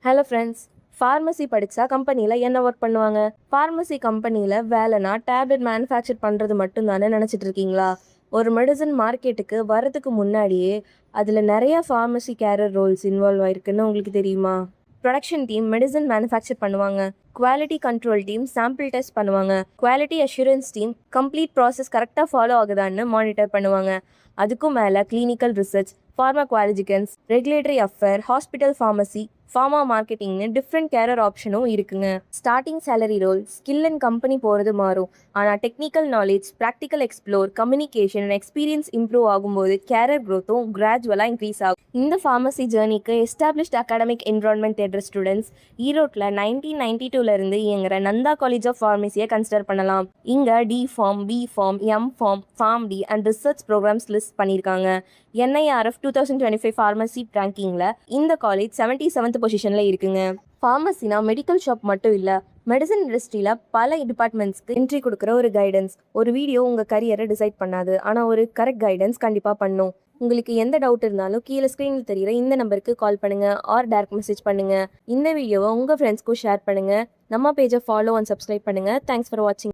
Hello friends, pharmacy படித்தா கம்பெனியில் என்ன ஒர்க் பண்ணுவாங்க? ஃபார்மசி கம்பெனியில் வேலைனா டேப்லெட் மேனுஃபேக்சர் பண்ணுறது மட்டும்தானே நினச்சிட்டு இருக்கீங்களா? ஒரு மெடிசன் மார்க்கெட்டுக்கு வரதுக்கு முன்னாடியே அதில் நிறைய ஃபார்மசி கேரியர் ரோல்ஸ் இன்வால்வ் ஆயிருக்குன்னு உங்களுக்கு தெரியுமா? ப்ரொடக்ஷன் டீம் மெடிசன் மேனுஃபேக்சர் பண்ணுவாங்க. Quality control team sample test பண்ணுவாங்க. Quality assurance team complete process கரெக்டாக ஃபாலோ ஆகுதான்னு மானிட்டர் பண்ணுவாங்க. அதுக்கும் மேலே கிளினிக்கல் ரிசர்ச், ஃபார்மகாலஜிகன்ஸ், regulatory affair, hospital pharmacy, pharma மார்க்கெட்டிங்னு டிஃப்ரெண்ட் கேரியர் ஆப்ஷனும் இருக்குங்க. Starting salary role skill and company போகிறது மாறும். ஆனால் technical knowledge, practical explore, communication and experience improve ஆகும்போது கேரியர் க்ரோத்தும் கிராஜுவலாக இன்க்ரீஸ் ஆகும். இந்த ஃபார்மசி ஜேர்னிக்கு எஸ்டாப்ளிஷ்ட் அகாடமிக் என்விரான்மெண்ட் தேடுற ஸ்டூடெண்ட்ஸ் ஈரோட்டில் 1992 இயங்குற நந்தா காலேஜ் ஆஃப் ஃபார்மசியை கன்சிடர் பண்ணலாம். இங்கே D pharm, B pharm, M pharm, pharm D and research programs list பண்ணியிருக்காங்க. NIRF 2025 ஃபார்மசி ரேங்கிங்கில் இந்த காலேஜ் 77th பொசிஷனில் இருக்குங்க. ஃபார்மசினா மெடிக்கல் ஷாப் மட்டும் இல்லை, மெடிசன் இண்டஸ்ட்ரியில் பல டிபார்ட்மெண்ட்ஸ்க்கு என்ட்ரி கொடுக்குற ஒரு கைடன்ஸ். ஒரு வீடியோ உங்கள் கரியரை டிசைட் பண்ணாது, ஆனால் ஒரு கரெக்ட் கைடன்ஸ் கண்டிப்பாக பண்ணும். உங்களுக்கு எந்த டவுட் இருந்தாலும் கீழே ஸ்க்ரீனில் தெரிகிற இந்த நம்பருக்கு கால் பண்ணுங்கள் ஆர் டைரக்ட் மெசேஜ் பண்ணுங்கள். இந்த வீடியோவை உங்கள் ஃப்ரெண்ட்ஸ்க்கும் ஷேர் பண்ணுங்கள். நம்ம பேஜை ஃபாலோ அண்ட் சப்ஸ்கிரைப் பண்ணுங்கள். தேங்க்ஸ் ஃபார் வாட்சிங்.